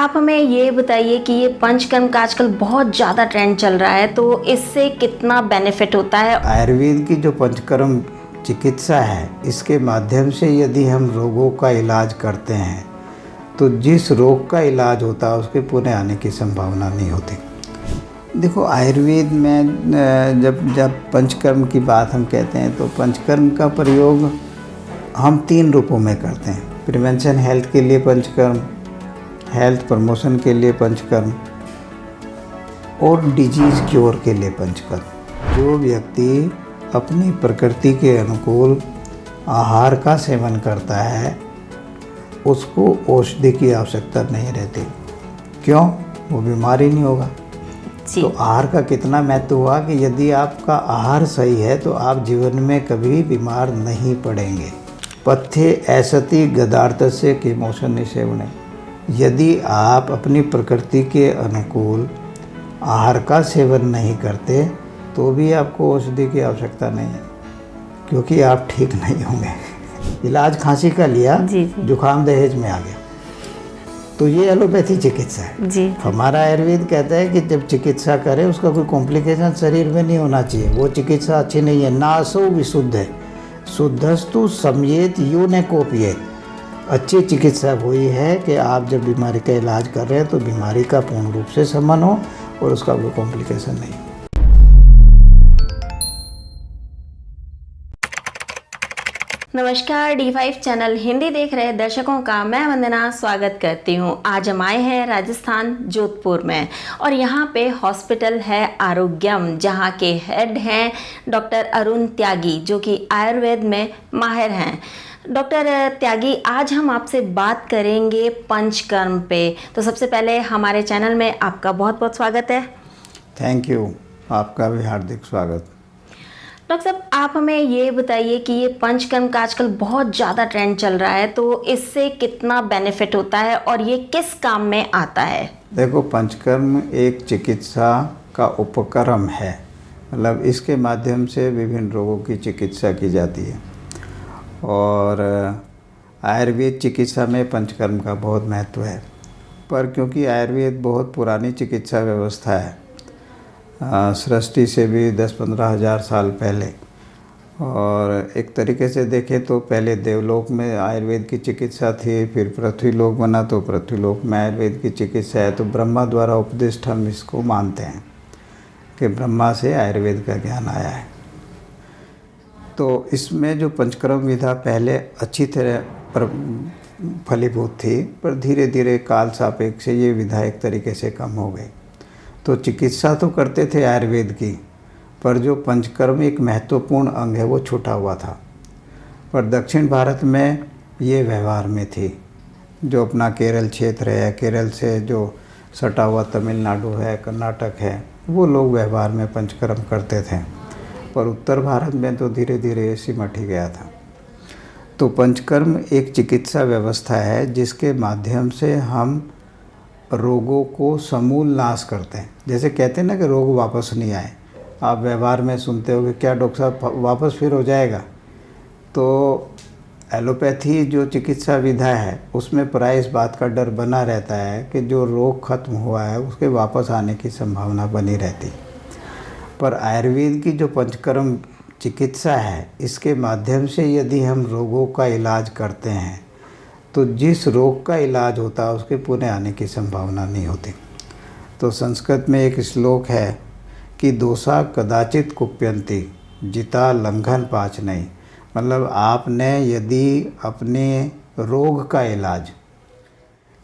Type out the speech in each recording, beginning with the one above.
आप हमें ये बताइए कि ये पंचकर्म का आजकल बहुत ज़्यादा ट्रेंड चल रहा है, तो इससे कितना बेनिफिट होता है? आयुर्वेद की जो पंचकर्म चिकित्सा है, इसके माध्यम से यदि हम रोगों का इलाज करते हैं तो जिस रोग का इलाज होता है उसके पुनः आने की संभावना नहीं होती। देखो, आयुर्वेद में जब पंचकर्म की बात हम कहते हैं तो पंचकर्म का प्रयोग हम 3 रूपों में करते हैं। प्रिवेंशन हेल्थ के लिए पंचकर्म, हेल्थ प्रमोशन के लिए पंचकर्म और डिजीज़ क्योर के लिए पंचकर्म। जो व्यक्ति अपनी प्रकृति के अनुकूल आहार का सेवन करता है उसको औषधि की आवश्यकता नहीं रहती। क्यों? वो बीमार ही नहीं होगा। तो आहार का कितना महत्व हुआ कि यदि आपका आहार सही है तो आप जीवन में कभी बीमार नहीं पड़ेंगे। पथ्य ऐसति गदार्थस्य किमोषण सेवने। यदि आप अपनी प्रकृति के अनुकूल आहार का सेवन नहीं करते तो भी आपको औषधि की आवश्यकता नहीं है, क्योंकि आप ठीक नहीं होंगे। इलाज खांसी का लिया, जुकाम दहेज में आ गया, तो ये एलोपैथी चिकित्सा है। जी। हमारा आयुर्वेद कहता है कि जब चिकित्सा करें उसका कोई कॉम्प्लिकेशन शरीर में नहीं होना चाहिए, वो चिकित्सा अच्छी नहीं है। नासो विशुद्ध है, शुद्धस्तु समयेत यो न कोपियेत। अच्छी चिकित्सा वही है कि आप जब बीमारी का इलाज कर रहे हैं तो बीमारी का पूर्ण रूप से शमन हो और उसका कोई कॉम्प्लिकेशन नहीं। नमस्कार, D5 चैनल हिंदी देख रहे दर्शकों का मैं वंदना स्वागत करती हूं। आज हम आए हैं राजस्थान जोधपुर में और यहाँ पे हॉस्पिटल है आरोग्यम, जहाँ के हेड हैं डॉक्टर अरुण त्यागी, जो कि आयुर्वेद में माहिर हैं। डॉक्टर त्यागी, आज हम आपसे बात करेंगे पंचकर्म पे। तो सबसे पहले हमारे चैनल में आपका बहुत बहुत स्वागत है। थैंक यू, आपका भी हार्दिक स्वागत। डॉक्टर साहब, आप हमें ये बताइए कि ये पंचकर्म का आजकल बहुत ज़्यादा ट्रेंड चल रहा है, तो इससे कितना बेनिफिट होता है और ये किस काम में आता है? देखो, पंचकर्म एक चिकित्सा का उपक्रम है, मतलब इसके माध्यम से विभिन्न रोगों की चिकित्सा की जाती है और आयुर्वेद चिकित्सा में पंचकर्म का बहुत महत्व है। पर क्योंकि आयुर्वेद बहुत पुरानी चिकित्सा व्यवस्था है, सृष्टि से भी 10-15 हज़ार साल पहले, और एक तरीके से देखें तो पहले देवलोक में आयुर्वेद की चिकित्सा थी, फिर पृथ्वीलोक बना तो पृथ्वीलोक में आयुर्वेद की चिकित्सा है। तो ब्रह्मा द्वारा उपदिष्ट हम इसको मानते हैं कि ब्रह्मा से आयुर्वेद का ज्ञान आया है। तो इसमें जो पंचकर्म विधा पहले अच्छी तरह पर फलीभूत थी, पर धीरे धीरे काल सापेक्ष ये विधा एक तरीके से कम हो गई। तो चिकित्सा तो करते थे आयुर्वेद की, पर जो पंचकर्म एक महत्वपूर्ण अंग है वो छूटा हुआ था। पर दक्षिण भारत में ये व्यवहार में थी। जो अपना केरल क्षेत्र है, केरल से जो सटा हुआ तमिलनाडु है, कर्नाटक है, वो लोग व्यवहार में पंचकर्म करते थे। पर उत्तर भारत में तो धीरे धीरे सिमट ही गया था। तो पंचकर्म एक चिकित्सा व्यवस्था है जिसके माध्यम से हम रोगों को समूल नाश करते हैं। जैसे कहते हैं ना कि रोग वापस नहीं आए। आप व्यवहार में सुनते हो कि क्या डॉक्टर साहब वापस फिर हो जाएगा। तो एलोपैथी जो चिकित्सा विधा है उसमें प्राय इस बात का डर बना रहता है कि जो रोग खत्म हुआ है उसके वापस आने की संभावना बनी रहती। पर आयुर्वेद की जो पंचकर्म चिकित्सा है, इसके माध्यम से यदि हम रोगों का इलाज करते हैं तो जिस रोग का इलाज होता है उसके पुनः आने की संभावना नहीं होती। तो संस्कृत में एक श्लोक है कि दोषा कदाचित कुप्यंती जिता लंघन पाच नहीं। मतलब आपने यदि अपने रोग का इलाज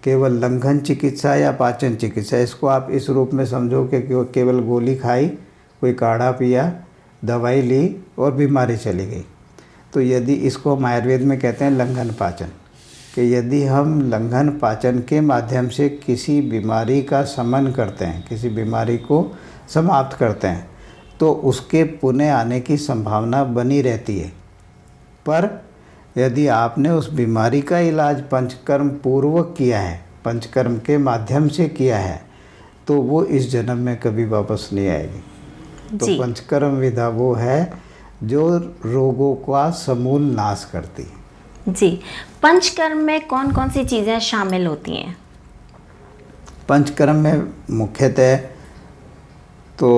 केवल लंघन चिकित्सा या पाचन चिकित्सा, इसको आप इस रूप में समझो कि केवल गोली खाई, कोई काढ़ा पिया, दवाई ली और बीमारी चली गई। तो यदि इसको हम आयुर्वेद में कहते हैं लंघन पाचन, कि यदि हम लंघन पाचन के माध्यम से किसी बीमारी का शमन करते हैं, किसी बीमारी को समाप्त करते हैं, तो उसके पुनः आने की संभावना बनी रहती है। पर यदि आपने उस बीमारी का इलाज पंचकर्म पूर्वक किया है, पंचकर्म के माध्यम से किया है, तो वो इस जन्म में कभी वापस नहीं आएगी। तो पंचकर्म विधा वो है जो रोगों का समूल नाश करती है। जी, पंचकर्म में कौन कौन सी चीज़ें शामिल होती हैं? पंचकर्म में मुख्यतः तो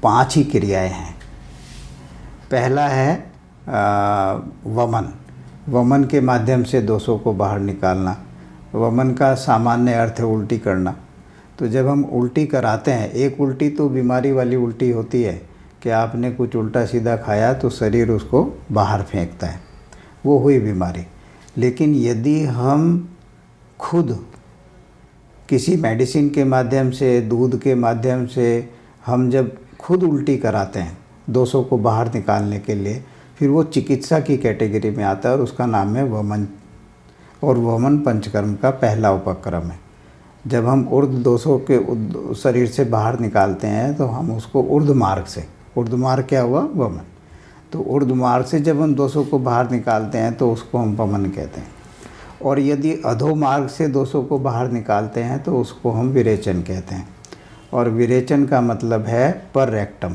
5 ही क्रियाएं हैं। पहला है वमन। वमन के माध्यम से दोषों को बाहर निकालना। वमन का सामान्य अर्थ है उल्टी करना। तो जब हम उल्टी कराते हैं, एक उल्टी तो बीमारी वाली उल्टी होती है कि आपने कुछ उल्टा सीधा खाया तो शरीर उसको बाहर फेंकता है, वो हुई बीमारी। लेकिन यदि हम खुद किसी मेडिसिन के माध्यम से, दूध के माध्यम से हम जब खुद उल्टी कराते हैं दोषों को बाहर निकालने के लिए, फिर वो चिकित्सा की कैटेगरी में आता है और उसका नाम है वमन। और वमन पंचकर्म का पहला उपक्रम है। जब हम ऊर्ध्व दोषों के शरीर से बाहर निकालते हैं तो हम उसको ऊर्ध्व मार्ग से, ऊर्ध्व मार्ग क्या हुआ? वमन। तो ऊर्ध्व मार्ग से जब हम दोषों को बाहर निकालते हैं तो उसको हम वमन कहते हैं। और यदि अधो मार्ग से दोषों को बाहर निकालते हैं तो उसको हम विरेचन कहते हैं। और विरेचन का मतलब है पर रेक्टम।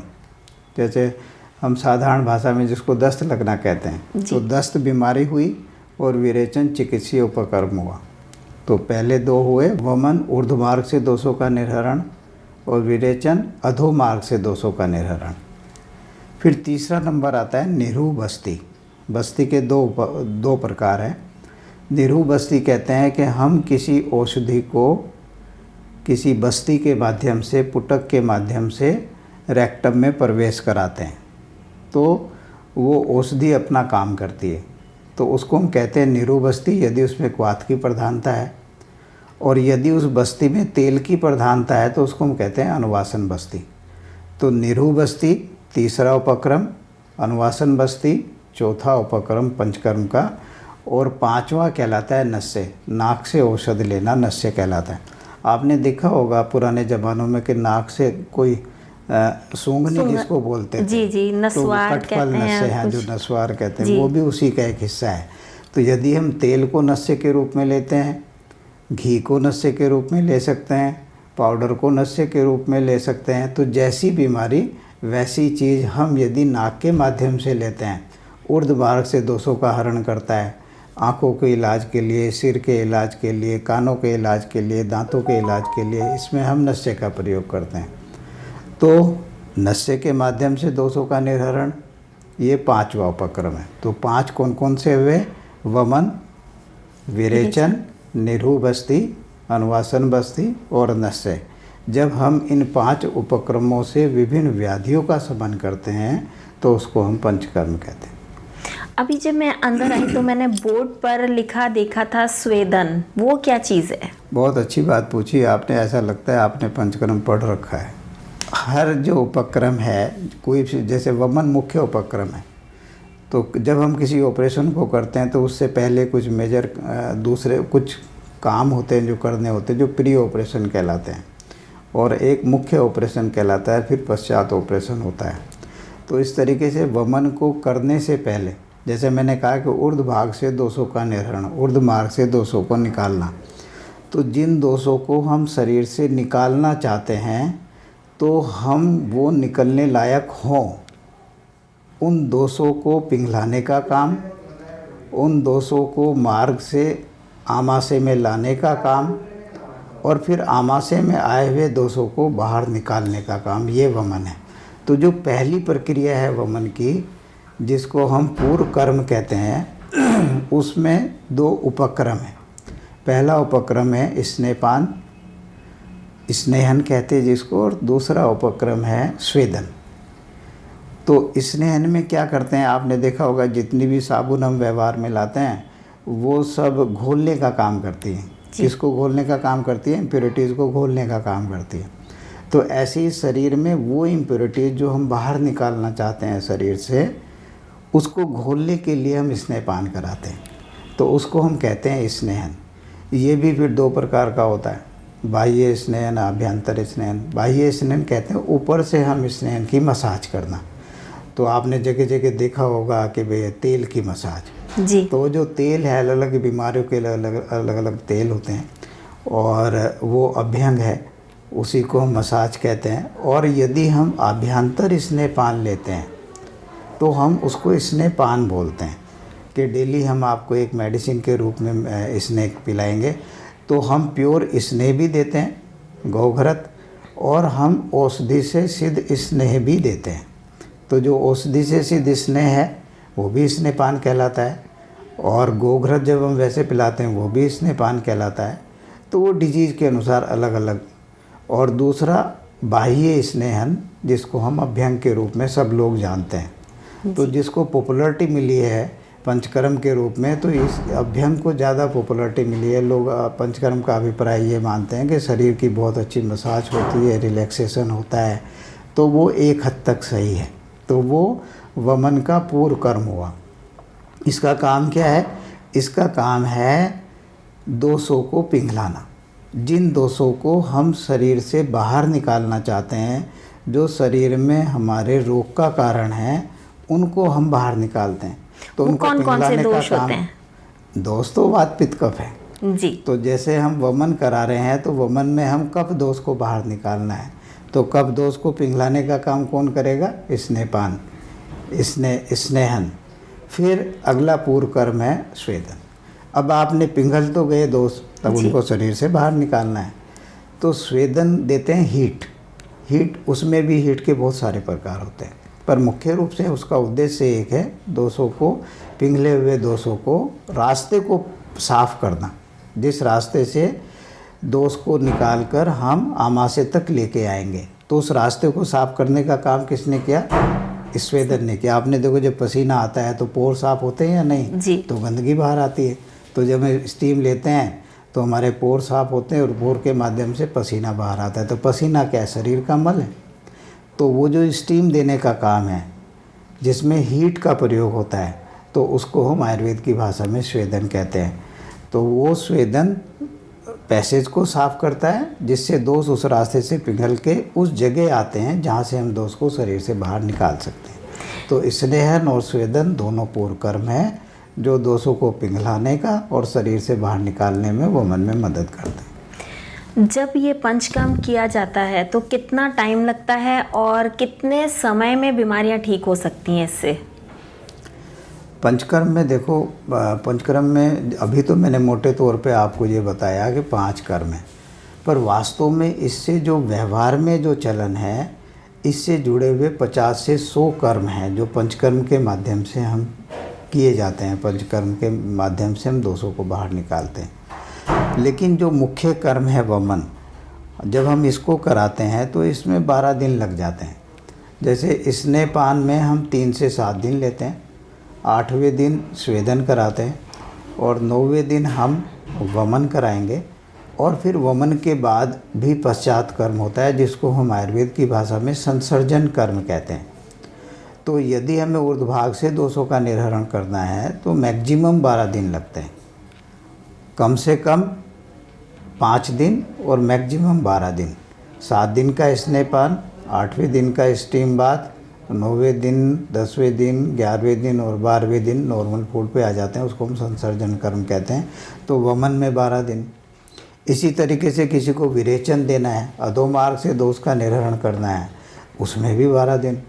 जैसे हम साधारण भाषा में जिसको दस्त लगना कहते हैं, तो दस्त बीमारी हुई और विरेचन चिकित्सीय उपक्रम हुआ। तो पहले 2 हुए, वमन ऊर्ध्व मार्ग से दोषों का निर्हरण और विरेचन अधो मार्ग से दोषों का निर्हरण। फिर तीसरा नंबर आता है निरूह बस्ती। बस्ती के दो प्रकार हैं। निरूह बस्ती कहते हैं कि हम किसी औषधि को किसी बस्ती के माध्यम से, पुटक के माध्यम से रेक्टम में प्रवेश कराते हैं तो वो औषधि अपना काम करती है, तो उसको हम कहते हैं निरूह बस्ती। यदि उसमें क्वाथ की प्रधानता है और यदि उस बस्ती में तेल की प्रधानता है तो उसको हम कहते हैं अनुवासन बस्ती। तो निरूह बस्ती तीसरा उपक्रम, अनुवासन बस्ती चौथा उपक्रम पंचकर्म का, और 5वां कहलाता है नस्य। नाक से औषध लेना नस्य कहलाता है। आपने देखा होगा पुराने ज़मानों में कि नाक से कोई सूंघनी जिसको बोलते थे, जी जी, नस्वार तो कटफल नस्य हैं, जो नस्वार कहते हैं, वो भी उसी का एक हिस्सा है। तो यदि हम तेल को नस्य के रूप में लेते हैं, घी को नस्य के रूप में ले सकते हैं, पाउडर को नस्य के रूप में ले सकते हैं, तो जैसी बीमारी वैसी चीज़ हम यदि नाक के माध्यम से लेते हैं, ऊर्ध्व मार्ग से दोषों का हरण करता है। आँखों के इलाज के लिए, सिर के इलाज के लिए, कानों के इलाज के लिए, दांतों के इलाज के लिए, इसमें हम नस्य का प्रयोग करते हैं। तो नस्य के माध्यम से दोषों का निर्हरण, ये 5वां उपक्रम है। तो 5 कौन कौन से हुए? वमन, विरेचन, निरूह बस्ती, अनुवासन बस्ती और नस्य। जब हम इन 5 उपक्रमों से विभिन्न व्याधियों का शमन करते हैं तो उसको हम पंचकर्म कहते हैं। अभी जब मैं अंदर आई तो मैंने बोर्ड पर लिखा देखा था स्वेदन, वो क्या चीज़ है? बहुत अच्छी बात पूछी आपने। ऐसा लगता है आपने पंचकर्म पढ़ रखा है। हर जो उपक्रम है, कोई जैसे वमन मुख्य उपक्रम है, तो जब हम किसी ऑपरेशन को करते हैं तो उससे पहले कुछ मेजर दूसरे कुछ काम होते हैं जो करने होते हैं, जो प्री ऑपरेशन कहलाते हैं, और एक मुख्य ऑपरेशन कहलाता है, फिर पश्चात ऑपरेशन होता है। तो इस तरीके से वमन को करने से पहले, जैसे मैंने कहा कि ऊर्ध्व भाग से दोषों का निर्हरण, ऊर्ध्व मार्ग से दोषों को निकालना, तो जिन दोषों को हम शरीर से निकालना चाहते हैं तो हम वो निकलने लायक हों, उन दोषों को पिघलाने का काम, उन दोषों को मार्ग से आमाशय में लाने का काम, और फिर आमाशय में आए हुए दोषों को बाहर निकालने का काम, ये वमन है। तो जो पहली प्रक्रिया है वमन की, जिसको हम पूर्व कर्म कहते हैं, उसमें 2 उपक्रम हैं। पहला उपक्रम है स्नेहपान, स्नेहन कहते हैं जिसको, और दूसरा उपक्रम है स्वेदन। तो स्नेहन में क्या करते हैं, आपने देखा होगा जितनी भी साबुन हम व्यवहार में लाते हैं वो सब घोलने का काम करती हैं। किसको घोलने का काम करती है? इम्प्योरिटीज़ को घोलने का काम करती है। तो ऐसे ही शरीर में वो इम्प्योरिटीज़ जो हम बाहर निकालना चाहते हैं शरीर से, उसको घोलने के लिए हम स्नेहपान कराते हैं, तो उसको हम कहते हैं स्नेहन। ये भी फिर 2 प्रकार का होता है, बाह्य स्नेहन, आभ्यंतर स्नेहन। बाह्य स्नेहन कहते हैं ऊपर से हम स्नेहन की मसाज करना। तो आपने जगह जगह देखा होगा कि भाई तेल की मसाज जी। तो जो तेल है, अलग अलग बीमारियों के अलग अलग तेल होते हैं, और वो अभ्यंग है, उसी को हम मसाज कहते हैं। और यदि हम आभ्यंतर स्नेहपान लेते हैं तो हम उसको स्नेहपान बोलते हैं, कि डेली हम आपको एक मेडिसिन के रूप में स्नेह पिलाएंगे। तो हम प्योर स्नेह भी देते हैं गौघृत, और हम औषधि से सिद्ध स्नेह भी देते हैं। तो जो औषधि से सिद्ध स्नेह है वो भी स्नेहपान कहलाता है, और गोघृत जब हम वैसे पिलाते हैं वो भी स्नेहपान कहलाता है। तो वो डिजीज़ के अनुसार अलग अलग। और दूसरा बाह्य स्नेहन, जिसको हम अभ्यंग के रूप में सब लोग जानते हैं, तो जिसको पॉपुलरिटी मिली है पंचकर्म के रूप में, तो इस अभ्यंग को ज़्यादा पॉपुलरिटी मिली है। लोग पंचकर्म का अभिप्राय ये मानते हैं कि शरीर की बहुत अच्छी मसाज होती है, रिलैक्सेशन होता है, तो वो एक हद तक सही है। तो वो वमन का पूर्व कर्म हुआ। इसका काम क्या है? इसका काम है दोषों को पिघलाना। जिन दोषों को हम शरीर से बाहर निकालना चाहते हैं, जो शरीर में हमारे रोग का कारण है, उनको हम बाहर निकालते हैं। तो उनको कौन कौन से पिघलाने दोष का होते काम, हैं? दोष तो वात पित्त कफ है जी। तो जैसे हम वमन करा रहे हैं, तो वमन में हम कफ दोष को बाहर निकालना है। तो कफ दोष को पिघलाने का काम कौन करेगा? स्नेहपान, स्नेहन। फिर अगला पूर्व कर्म है स्वेदन। अब आपने पिघल तो गए दोष, तब उनको शरीर से बाहर निकालना है। तो स्वेदन देते हैं हीट, उसमें भी हीट के बहुत सारे प्रकार होते हैं, पर मुख्य रूप से उसका उद्देश्य एक है, दोषों को, पिघले हुए दोषों को, रास्ते को साफ करना। जिस रास्ते से दोष को निकालकर हम आमाशय तक लेके आएंगे, तो उस रास्ते को साफ करने का काम किसने किया? स्वेदन ने किया। आपने देखो जब पसीना आता है तो पोर साफ होते हैं या नहीं जी। तो गंदगी बाहर आती है। तो जब हम स्टीम लेते हैं तो हमारे पोर साफ होते हैं और पोर के माध्यम से पसीना बाहर आता है। तो पसीना क्या है? शरीर का मल है। तो वो जो स्टीम देने का काम है, जिसमें हीट का प्रयोग होता है, तो उसको हम आयुर्वेद की भाषा में स्वेदन कहते हैं। तो वो स्वेदन पैसेज को साफ करता है, जिससे दोष उस रास्ते से पिघल के उस जगह आते हैं जहाँ से हम दोष को शरीर से बाहर निकाल सकते हैं। तो स्नेहन और स्वेदन दोनों पूर्व कर्म है, जो दोषों को पिघलाने का और शरीर से बाहर निकालने में वो मन में मदद करते हैं। जब ये पंचकर्म किया जाता है तो कितना टाइम लगता है और कितने समय में बीमारियां ठीक हो सकती हैं इससे? पंचकर्म में देखो, पंचकर्म में अभी तो मैंने मोटे तौर पे आपको ये बताया कि 5 कर्म हैं, पर वास्तव में इससे जो व्यवहार में जो चलन है, इससे जुड़े हुए 50 से 100 कर्म हैं जो पंचकर्म के माध्यम से हम किए जाते हैं। पंचकर्म के माध्यम से हम दोषों को बाहर निकालते हैं। लेकिन जो मुख्य कर्म है वमन, जब हम इसको कराते हैं तो इसमें 12 दिन लग जाते हैं। जैसे स्नेहपान में हम 3 से 7 दिन लेते हैं, 8वें दिन स्वेदन कराते हैं और 9वें दिन हम वमन कराएंगे। और फिर वमन के बाद भी पश्चात कर्म होता है, जिसको हम आयुर्वेद की भाषा में संसर्जन कर्म कहते हैं। तो यदि हमें ऊर्ध्वभाग से दोषों का निर्हरण करना है तो मैक्सिमम 12 दिन लगते हैं, कम से कम 5 दिन और मैक्सिमम 12 दिन। 7 दिन का स्नेहपान, 8वें दिन का स्टीम बाथ, 9वें दिन, 10वें दिन, 11वें दिन और 12वें दिन नॉर्मल फूड पे आ जाते हैं, उसको हम संसर्जन कर्म कहते हैं। तो वमन में 12 दिन। इसी तरीके से किसी को विरेचन देना है, अधोमार्ग से दोष का निर्हरण करना है, उसमें भी 12 दिन।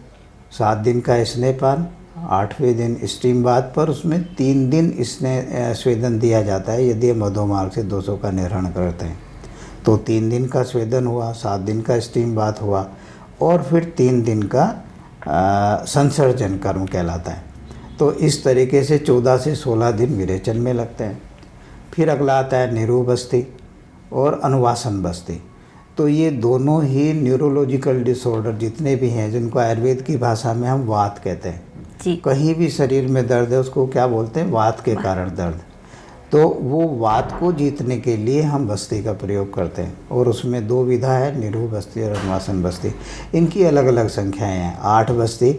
7 दिन का स्नेहपान, 8वें दिन स्टीम बाथ पर, उसमें 3 दिन स्वेदन दिया जाता है यदि हम अधोमार्ग से दोषों का निर्हरण करते हैं। तो 3 दिन का स्वेदन हुआ, 7 दिन का स्टीम बाथ हुआ और फिर 3 दिन का संसर्जन कर्म कहलाता है। तो इस तरीके से 14 से 16 दिन विरेचन में लगते हैं। फिर अगला आता है निरूबस्ती और अनुवासन बस्ती। तो ये दोनों ही न्यूरोलॉजिकल डिसऑर्डर जितने भी हैं, जिनको आयुर्वेद की भाषा में हम वात कहते हैं जी। कहीं भी शरीर में दर्द है उसको क्या बोलते हैं? वात के कारण दर्द। तो वो वात को जीतने के लिए हम बस्ती का प्रयोग करते हैं और उसमें 2 विधा है, निरूह बस्ती और अनुवासन बस्ती। इनकी अलग अलग संख्याएं हैं, 8 बस्ती,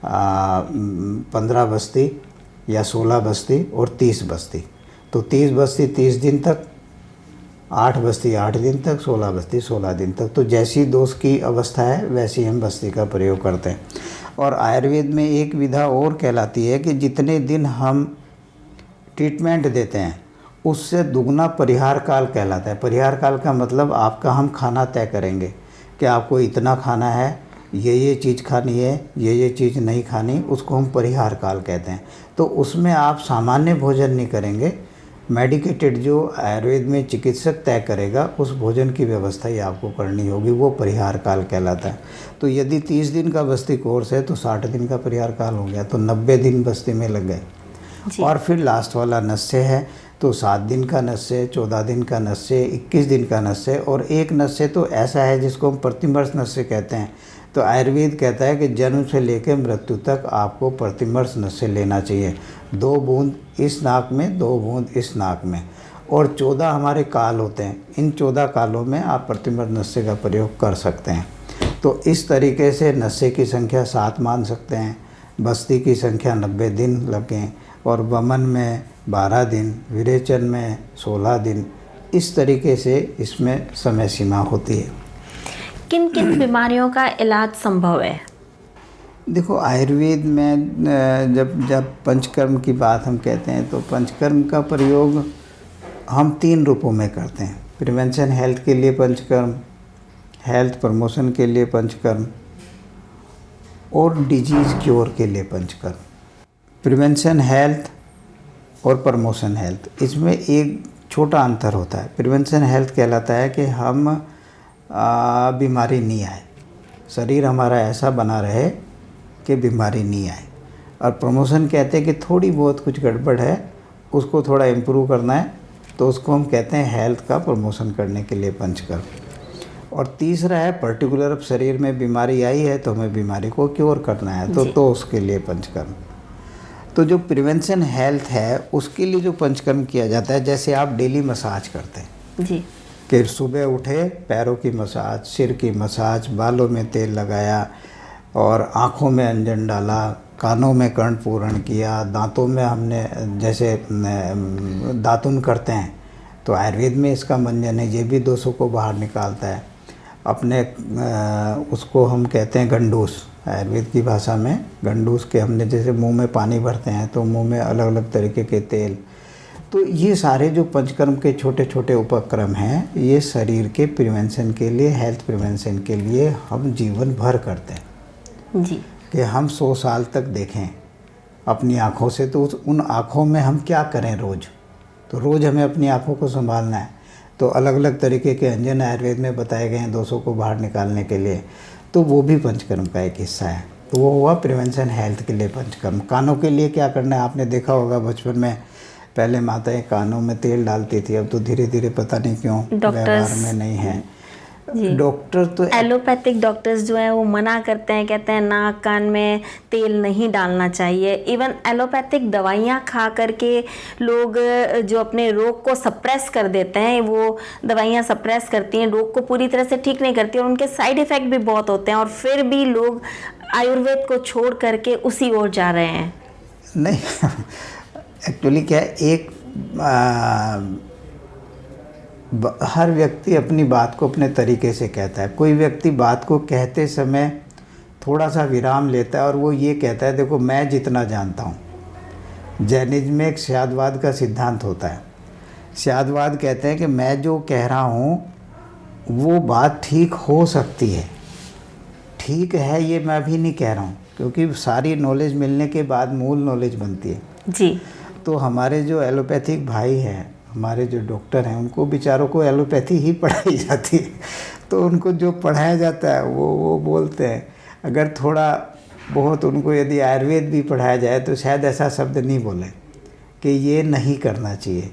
15 बस्ती या 16 बस्ती और 30 बस्ती। तो 30 बस्ती 30 दिन तक, 8 बस्ती 8 दिन तक, 16 बस्ती 16 दिन तक। तो जैसी दोष की अवस्था है वैसी हम बस्ती का प्रयोग करते हैं। और आयुर्वेद में एक विधा और कहलाती है कि जितने दिन हम ट्रीटमेंट देते हैं उससे दुगना परिहार काल कहलाता है। परिहार काल का मतलब आपका हम खाना तय करेंगे कि आपको इतना खाना है, ये चीज़ खानी है, ये चीज़ नहीं खानी, उसको हम परिहार काल कहते हैं। तो उसमें आप सामान्य भोजन नहीं करेंगे, मेडिकेटेड जो आयुर्वेद में चिकित्सक तय करेगा उस भोजन की व्यवस्था ही आपको करनी होगी, वो परिहार काल कहलाता है। तो यदि 30 दिन का बस्ती कोर्स है तो 60 दिन का परिहार काल हो गया, तो 90 दिन बस्ती में लग गए। और फिर लास्ट वाला नस्य है, तो 7 दिन का नस्य, 14 दिन का नस्य, 21 दिन का नस्य, और एक नस्य तो ऐसा है जिसको हम प्रतिमर्श नस्य कहते हैं। तो आयुर्वेद कहता है कि जन्म से लेकर मृत्यु तक आपको प्रतिमर्श नस्य लेना चाहिए, 2 बूंद इस नाक में, 2 बूंद इस नाक में, और 14 हमारे काल होते हैं। इन 14 कालों में आप प्रतिमर्श नस्य का प्रयोग कर सकते हैं। तो इस तरीके से नस्य की संख्या 7 मान सकते हैं, बस्ती की संख्या 90 दिन लगें, और वमन में 12 दिन, विरेचन में 16 दिन, इस तरीके से इसमें समय सीमा होती है। किन किन बीमारियों का इलाज संभव है? देखो, आयुर्वेद में जब पंचकर्म की बात हम कहते हैं तो पंचकर्म का प्रयोग हम 3 रूपों में करते हैं। प्रिवेंशन हेल्थ के लिए पंचकर्म, हेल्थ प्रमोशन के लिए पंचकर्म, और डिजीज़ क्योर के लिए पंचकर्म। प्रिवेंशन हेल्थ और प्रमोशन हेल्थ, इसमें एक छोटा अंतर होता है। प्रिवेंशन हेल्थ कहलाता है कि हम बीमारी नहीं आए, शरीर हमारा ऐसा बना रहे कि बीमारी नहीं आए। और प्रमोशन कहते हैं कि थोड़ी बहुत कुछ गड़बड़ है, उसको थोड़ा इम्प्रूव करना है, तो उसको हम कहते हैं हेल्थ का प्रमोशन करने के लिए पंचकर्म। और तीसरा है पर्टिकुलर, अब शरीर में बीमारी आई है तो हमें बीमारी को क्योर करना है, तो उसके लिए पंचकर्म। तो जो प्रिवेंशन हेल्थ है उसके लिए जो पंचकर्म किया जाता है, जैसे आप डेली मसाज करते हैं जी, कि सुबह उठे पैरों की मसाज, सिर की मसाज, बालों में तेल लगाया, और आँखों में अंजन डाला, कानों में कर्णपूरण किया, दांतों में हमने जैसे दातुन करते हैं, तो आयुर्वेद में इसका मंजन है, ये भी दोषों को बाहर निकालता है। अपने उसको हम कहते हैं गंडूस, आयुर्वेद की भाषा में गंडूस के, हमने जैसे मुंह में पानी भरते हैं तो मुंह में अलग अलग तरीके के तेल। तो ये सारे जो पंचकर्म के छोटे छोटे उपक्रम हैं, ये शरीर के प्रिवेंशन के लिए, हेल्थ प्रिवेंशन के लिए हम जीवन भर करते हैं जी, कि हम 100 साल तक देखें अपनी आँखों से, तो उन आँखों में हम क्या करें रोज़। तो रोज़ हमें अपनी आँखों को संभालना है। तो अलग अलग तरीके के अंजन आयुर्वेद में बताए गए हैं दोषों को बाहर निकालने के लिए, तो वो भी पंचकर्म का एक हिस्सा है। तो वो हुआ प्रिवेंशन हेल्थ के लिए पंचकर्म। कानों के लिए क्या करना है, आपने देखा होगा बचपन में पहले माताएं कानों में तेल डालती थी, अब तो धीरे धीरे पता नहीं क्यों व्यवहार में नहीं है। डॉक्टर तो एलोपैथिक डॉक्टर्स जो हैं वो मना करते हैं, कहते हैं नाक कान में तेल नहीं डालना चाहिए। इवन एलोपैथिक दवाइयाँ खा करके लोग जो अपने रोग को सप्रेस कर देते हैं, वो दवाइयाँ सप्रेस करती हैं, रोग को पूरी तरह से ठीक नहीं करती, और उनके साइड इफ़ेक्ट भी बहुत होते हैं, और फिर भी लोग आयुर्वेद को छोड़ करके उसी ओर जा रहे हैं। नहीं, एक्चुअली क्या है, हर व्यक्ति अपनी बात को अपने तरीके से कहता है। कोई व्यक्ति बात को कहते समय थोड़ा सा विराम लेता है और वो ये कहता है, देखो मैं जितना जानता हूँ। जैनिज्म में एक स्यादवाद का सिद्धांत होता है। स्यादवाद कहते हैं कि मैं जो कह रहा हूँ वो बात ठीक हो सकती है, ठीक है ये मैं अभी नहीं कह रहा हूँ, क्योंकि सारी नॉलेज मिलने के बाद मूल नॉलेज बनती है जी। तो हमारे जो एलोपैथिक भाई हैं, हमारे जो डॉक्टर हैं, उनको बेचारों को एलोपैथी ही पढ़ाई जाती है, तो उनको जो पढ़ाया जाता है वो बोलते हैं। अगर थोड़ा बहुत उनको यदि आयुर्वेद भी पढ़ाया जाए तो शायद ऐसा शब्द नहीं बोले कि ये नहीं करना चाहिए,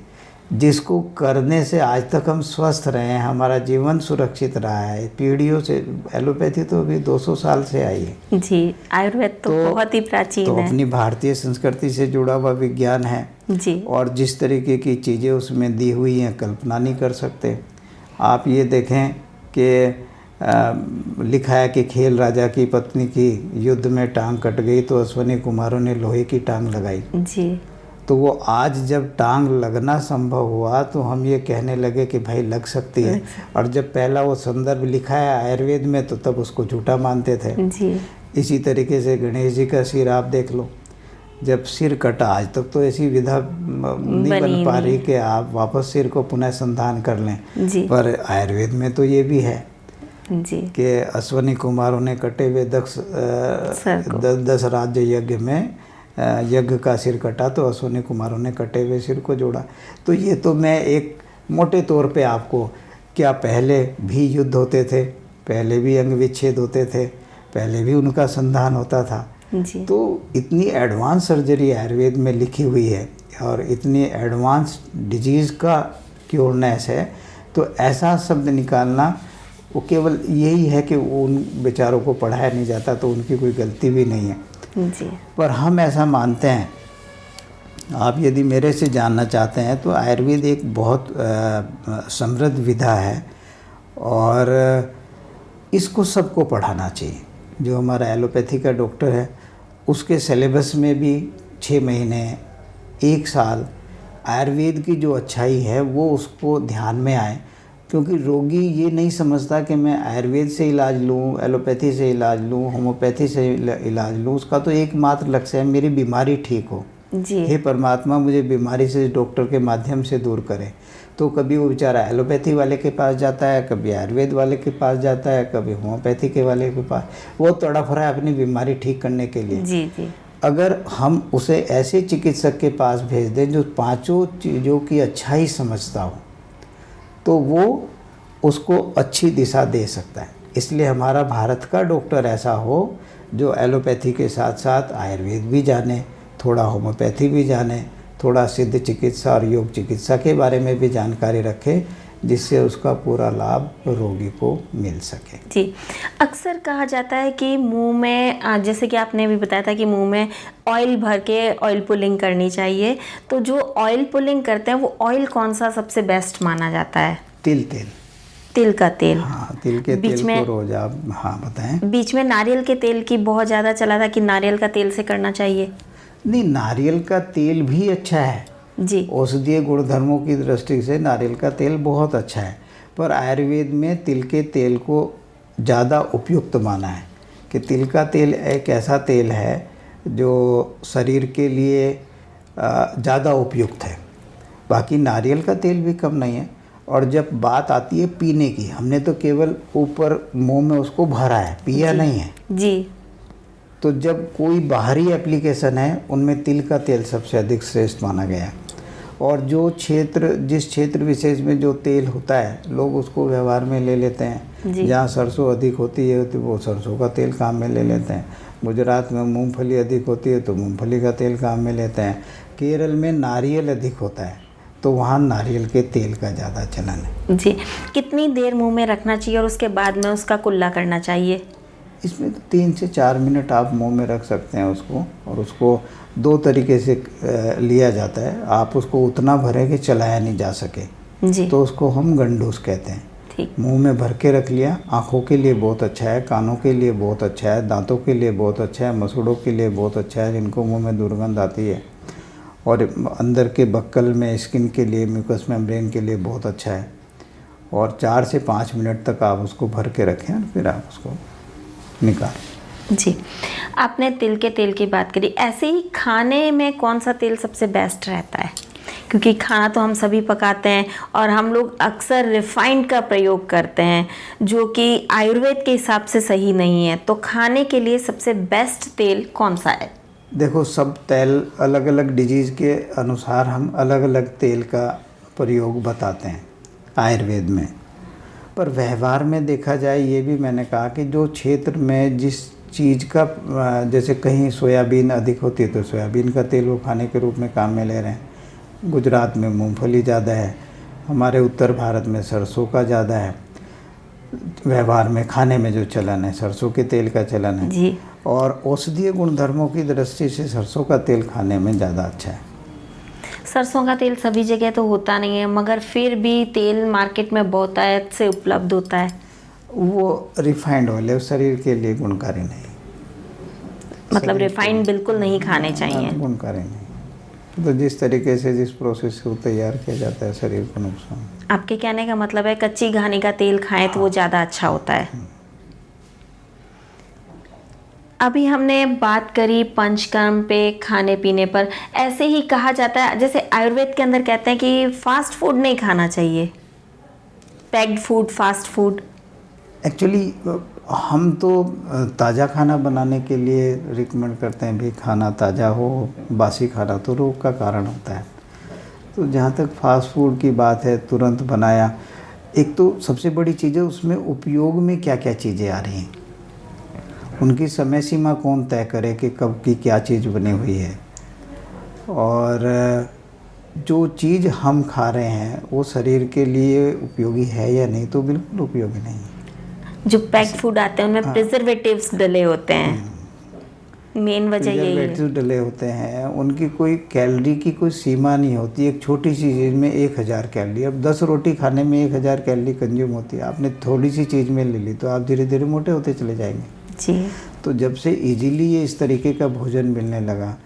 जिसको करने से आज तक हम स्वस्थ रहे हैं, हमारा जीवन सुरक्षित रहा है पीढ़ियों से। एलोपैथी तो अभी 200 साल से आई है जी, आयुर्वेद तो बहुत ही प्राचीन है। अपनी भारतीय संस्कृति से जुड़ा हुआ विज्ञान है जी, और जिस तरीके की चीज़ें उसमें दी हुई हैं कल्पना नहीं कर सकते। आप ये देखें कि लिखा है कि खेल राजा की पत्नी की युद्ध में टांग कट गई तो अश्विनी कुमारों ने लोहे की टांग लगाई जी। तो वो आज जब टांग लगना संभव हुआ तो हम ये कहने लगे कि भाई लग सकती है, और जब पहला वो संदर्भ लिखा है आयुर्वेद में तो तब उसको झूठा मानते थे जी। इसी तरीके से गणेश जी का सिर आप देख लो, जब सिर कटा, आज तक तो ऐसी विधा नहीं बन पा रही कि आप वापस सिर को पुनः संधान कर लें जी। पर आयुर्वेद में तो ये भी है जी कि अश्विनी कुमारों ने कटे हुए 10 राज्य यज्ञ में यज्ञ का सिर कटा तो अश्विनी कुमारों ने कटे हुए सिर को जोड़ा। तो ये तो मैं एक मोटे तौर पे आपको, क्या पहले भी युद्ध होते थे, पहले भी अंग विच्छेद होते थे, पहले भी उनका संधान होता था जी। तो इतनी एडवांस सर्जरी आयुर्वेद में लिखी हुई है और इतनी एडवांस डिजीज़ का क्योरनेस है, तो ऐसा शब्द निकालना वो केवल यही है कि उन बेचारों को पढ़ाया नहीं जाता, तो उनकी कोई गलती भी नहीं है जी। पर हम ऐसा मानते हैं। आप यदि मेरे से जानना चाहते हैं तो आयुर्वेद एक बहुत समृद्ध विधा है और इसको सबको पढ़ाना चाहिए। जो हमारा एलोपैथी का डॉक्टर है उसके सिलेबस में भी 6 महीने 1 साल आयुर्वेद की जो अच्छाई है वो उसको ध्यान में आए, क्योंकि रोगी ये नहीं समझता कि मैं आयुर्वेद से इलाज लूँ, एलोपैथी से इलाज लूँ, होम्योपैथी से इलाज लूँ। उसका तो एकमात्र लक्ष्य है मेरी बीमारी ठीक हो जी। हे परमात्मा मुझे बीमारी से डॉक्टर के माध्यम से दूर करे। तो कभी वो बेचारा एलोपैथी वाले के पास जाता है, कभी आयुर्वेद वाले के पास जाता है, कभी होम्योपैथी के वाले के पास, वो तड़फ रहा है अपनी बीमारी ठीक करने के लिए। जी जी। अगर हम उसे ऐसे चिकित्सक के पास भेज दें जो 5 चीज़ों की अच्छाई समझता हो तो वो उसको अच्छी दिशा दे सकता है। इसलिए हमारा भारत का डॉक्टर ऐसा हो जो एलोपैथी के साथ साथ आयुर्वेद भी जाने, थोड़ा होम्योपैथी भी जाने, थोड़ा सिद्ध चिकित्सा और योग चिकित्सा के बारे में भी जानकारी रखे, जिससे उसका पूरा लाभ रोगी को मिल सके। जी। अक्सर कहा जाता है कि मुंह में, जैसे कि आपने भी बताया था कि मुंह में ऑयल भर के ऑयल पुलिंग करनी चाहिए, तो जो ऑयल पुलिंग करते हैं वो ऑयल कौन सा सबसे बेस्ट माना जाता है? तिल का तेल। हाँ, तिल के तेल को रोज आप, हाँ बताएं। बीच में नारियल के तेल की बहुत ज़्यादा चला था कि नारियल का तेल से करना चाहिए। नहीं, नारियल का तेल भी अच्छा है जी। औषधीय गुणधर्मों की दृष्टि से नारियल का तेल बहुत अच्छा है, पर आयुर्वेद में तिल के तेल को ज़्यादा उपयुक्त माना है कि तिल का तेल एक ऐसा तेल है जो शरीर के लिए ज़्यादा उपयुक्त है। बाकी नारियल का तेल भी कम नहीं है। और जब बात आती है पीने की, हमने तो केवल ऊपर मुंह में उसको भरा है, पिया नहीं है जी। तो जब कोई बाहरी एप्लीकेशन है उनमें तिल का तेल सबसे अधिक श्रेष्ठ माना गया है। और जो क्षेत्र, जिस क्षेत्र विशेष में जो तेल होता है लोग उसको व्यवहार में ले लेते हैं। जहाँ सरसों अधिक होती है तो वो सरसों का तेल काम में ले लेते हैं। गुजरात में मूंगफली अधिक होती है तो मूंगफली का तेल काम में लेते हैं। केरल में नारियल अधिक होता है तो वहाँ नारियल के तेल का ज़्यादा चलन है। जी। कितनी देर मुंह में रखना चाहिए और उसके बाद में उसका कुल्ला करना चाहिए? इसमें तो 3 से 4 मिनट आप मुंह में रख सकते हैं उसको, और उसको 2 तरीके से लिया जाता है। आप उसको उतना भरें कि चलाया नहीं जा सके जी। तो उसको हम गंडूस कहते हैं। ठीक। मुंह में भर के रख लिया। आँखों के लिए बहुत अच्छा है, कानों के लिए बहुत अच्छा है, दांतों के लिए बहुत अच्छा है, मसूड़ों के लिए बहुत अच्छा है जिनको मुंह में दुर्गंध आती है, और अंदर के बक्कल में स्किन के लिए, म्यूकस मेम्ब्रेन के लिए बहुत अच्छा है। और 4 से 5 मिनट तक आप उसको भर के रखें और फिर आप उसको निकाल। जी। आपने तिल के तेल की बात करी, ऐसे ही खाने में कौन सा तेल सबसे बेस्ट रहता है? क्योंकि खाना तो हम सभी पकाते हैं और हम लोग अक्सर रिफाइंड का प्रयोग करते हैं जो कि आयुर्वेद के हिसाब से सही नहीं है, तो खाने के लिए सबसे बेस्ट तेल कौन सा है? देखो, सब तेल अलग अलग डिजीज़ के अनुसार हम अलग अलग तेल का प्रयोग बताते हैं आयुर्वेद में। पर व्यवहार में देखा जाए, ये भी मैंने कहा कि जो क्षेत्र में जिस चीज़ का, जैसे कहीं सोयाबीन अधिक होती है तो सोयाबीन का तेल वो खाने के रूप में काम में ले रहे हैं। गुजरात में मूंगफली ज़्यादा है, हमारे उत्तर भारत में सरसों का ज़्यादा है। व्यवहार में खाने में जो चलन है सरसों के तेल का चलन है जी। और औषधीय गुणधर्मों की दृष्टि से सरसों का तेल खाने में ज़्यादा अच्छा है। सरसों का तेल सभी जगह तो होता नहीं है, मगर फिर भी तेल मार्केट में बहुतायत से उपलब्ध होता है। वो रिफाइंड ऑयल है, शरीर के लिए गुणकारी नहीं। मतलब रिफाइंड बिल्कुल नहीं खाने चाहिए। गुणकारी नहीं। तो जिस तरीके से, जिस प्रोसेस से वो तैयार किया जाता है शरीर को नुकसान। आपके कहने का मतलब है कच्ची घानी का तेल खाएं तो वो ज़्यादा अच्छा होता है। अभी हमने बात करी पंचकर्म पे, खाने पीने पर। ऐसे ही कहा जाता है, जैसे आयुर्वेद के अंदर कहते हैं कि फास्ट फूड नहीं खाना चाहिए, packed food, fast food. Actually हम तो ताज़ा खाना बनाने के लिए रिकमेंड करते हैं, भी खाना ताज़ा हो, बासी खाना तो रोग का कारण होता है। तो जहाँ तक फास्ट फूड की बात है, तुरंत बनाया, एक तो सबसे बड़ी चीज़ है उसमें उपयोग में क्या क्या चीज़ें आ रही हैं, उनकी समय सीमा कौन तय करे कि कब की क्या चीज़ बनी हुई है, और जो चीज़ हम खा रहे हैं वो शरीर के लिए उपयोगी है या नहीं, तो बिल्कुल उपयोगी नहीं है। जो पैक्ड फूड आते हैं उनमें प्रिजर्वेटिव्स डले होते हैं, मेन वजह यही है। प्रिजर्वेटिव डले होते हैं, उनकी कोई कैलोरी की कोई सीमा नहीं होती। एक छोटी सी चीज़ में 1000 कैलोरी, अब 10 रोटी खाने में 1000 कैलोरी कंज्यूम होती है, आपने थोड़ी सी चीज़ में ले ली तो आप धीरे धीरे मोटे होते चले जाएंगे जी। तो जब से इजीली ये इस तरीके का भोजन मिलने लगा,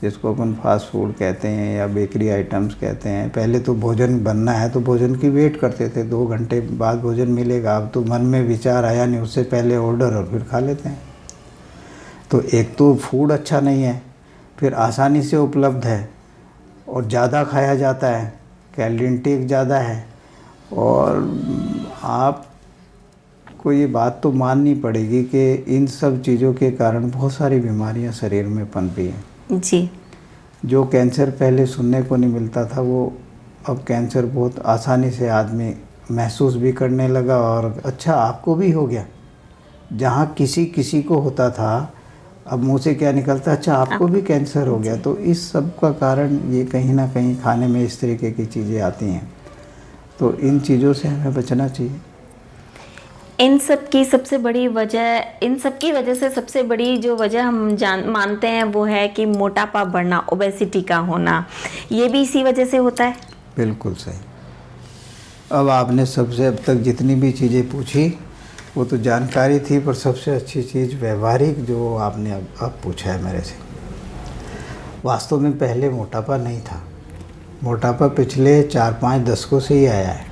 जिसको अपन फास्ट फूड कहते हैं या बेकरी आइटम्स कहते हैं, पहले तो भोजन बनना है तो भोजन की वेट करते थे, 2 घंटे बाद भोजन मिलेगा। अब तो मन में विचार आया नहीं, उससे पहले ऑर्डर और फिर खा लेते हैं। तो एक तो फूड अच्छा नहीं है, फिर आसानी से उपलब्ध है और ज़्यादा खाया जाता है, कैलोरी इंटेक ज़्यादा है, और आपको ये बात तो माननी पड़ेगी कि इन सब चीज़ों के कारण बहुत सारी बीमारियां शरीर में पनपी हैं जी। जो कैंसर पहले सुनने को नहीं मिलता था, वो अब कैंसर बहुत आसानी से आदमी महसूस भी करने लगा, और अच्छा आपको भी हो गया। जहाँ किसी किसी को होता था, अब मुंह से क्या निकलता, अच्छा आपको भी कैंसर हो गया। तो इस सब का कारण ये कहीं ना कहीं खाने में इस तरीके की चीज़ें आती हैं, तो इन चीज़ों से हमें बचना चाहिए। इन सब की सबसे बड़ी वजह, इन सब की वजह से सबसे बड़ी जो वजह हम मानते हैं वो है कि मोटापा बढ़ना, ओबेसिटी का होना, ये भी इसी वजह से होता है। बिल्कुल सही। अब आपने सबसे अब तक जितनी भी चीज़ें पूछी वो तो जानकारी थी, पर सबसे अच्छी चीज़ व्यवहारिक जो आपने अब पूछा है मेरे से। वास्तव में पहले मोटापा नहीं था, मोटापा पिछले 4-5 दशकों से ही आया है।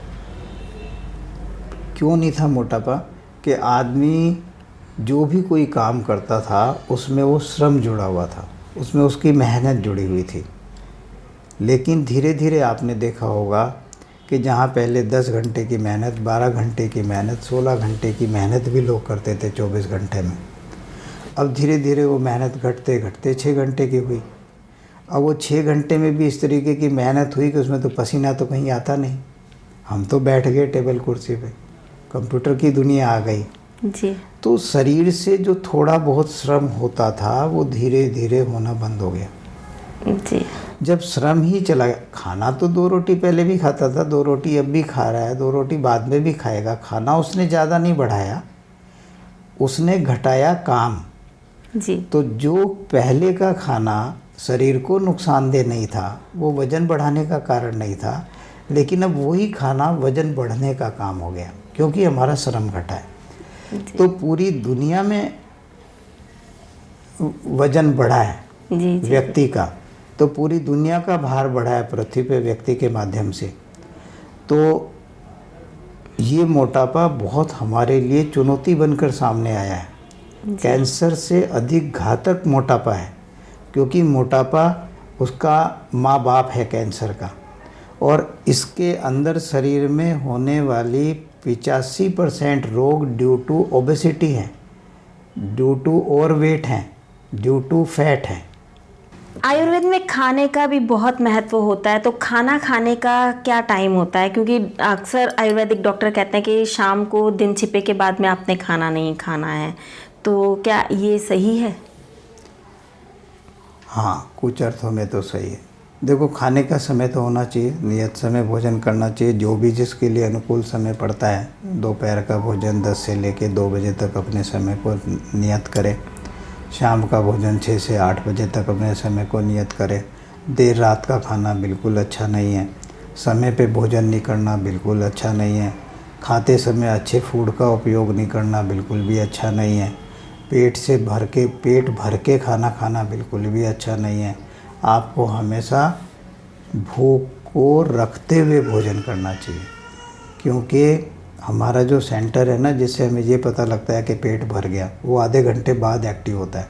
क्यों नहीं था मोटापा? कि आदमी जो भी कोई काम करता था उसमें वो श्रम जुड़ा हुआ था, उसमें उसकी मेहनत जुड़ी हुई थी। लेकिन धीरे धीरे आपने देखा होगा कि जहाँ पहले 10 घंटे की मेहनत, 12 घंटे की मेहनत, 16 घंटे की मेहनत भी लोग करते थे 24 घंटे में, अब धीरे धीरे वो मेहनत घटते घटते 6 घंटे की हुई। अब वो 6 घंटे में भी इस तरीके की मेहनत हुई कि उसमें तो पसीना तो कहीं आता नहीं। हम तो बैठ गए टेबल कुर्सी पे, कंप्यूटर की दुनिया आ गई जी। तो शरीर से जो थोड़ा बहुत श्रम होता था वो धीरे धीरे होना बंद हो गया जी। जब श्रम ही चला गया। खाना तो 2 रोटी पहले भी खाता था, 2 रोटी अब भी खा रहा है, 2 रोटी बाद में भी खाएगा। खाना उसने ज़्यादा नहीं बढ़ाया, उसने घटाया काम। जी। तो जो पहले का खाना शरीर को नुकसानदेह नहीं था, वो वज़न बढ़ाने का कारण नहीं था, लेकिन अब वही खाना वज़न बढ़ने का काम हो गया क्योंकि हमारा श्रम घटा है। तो पूरी दुनिया में वज़न बढ़ा है जी। व्यक्ति का, तो पूरी दुनिया का भार बढ़ा है पृथ्वी पे व्यक्ति के माध्यम से। तो ये मोटापा बहुत हमारे लिए चुनौती बनकर सामने आया है। कैंसर से अधिक घातक मोटापा है, क्योंकि मोटापा उसका माँ बाप है कैंसर का, और इसके अंदर शरीर में होने वाली 85% रोग ड्यू टू ओबेसिटी हैं, ड्यू टू ओवरवेट हैं, ड्यू टू फैट हैं। आयुर्वेद में खाने का भी बहुत महत्व होता है, तो खाना खाने का क्या टाइम होता है? क्योंकि अक्सर आयुर्वेदिक डॉक्टर कहते हैं कि शाम को दिन छिपे के बाद में आपने खाना नहीं खाना है, तो क्या ये सही है? हाँ, कुछ अर्थों में तो सही है। देखो, खाने का समय तो होना चाहिए, नियत समय भोजन करना चाहिए, जो भी जिसके लिए अनुकूल समय पड़ता है। दोपहर का भोजन 10 से लेकर 2 बजे तक अपने समय को नियत करें। शाम का भोजन 6 से 8 बजे तक अपने समय को नियत करें। देर रात का खाना बिल्कुल अच्छा नहीं है। समय पे भोजन नहीं करना बिल्कुल अच्छा नहीं है। खाते समय अच्छे फूड का उपयोग नहीं करना बिल्कुल भी अच्छा नहीं है। पेट भर के खाना खाना बिल्कुल भी अच्छा नहीं है। आपको हमेशा भूख को रखते हुए भोजन करना चाहिए, क्योंकि हमारा जो सेंटर है ना, जिससे हमें ये पता लगता है कि पेट भर गया, वो आधे घंटे बाद एक्टिव होता है।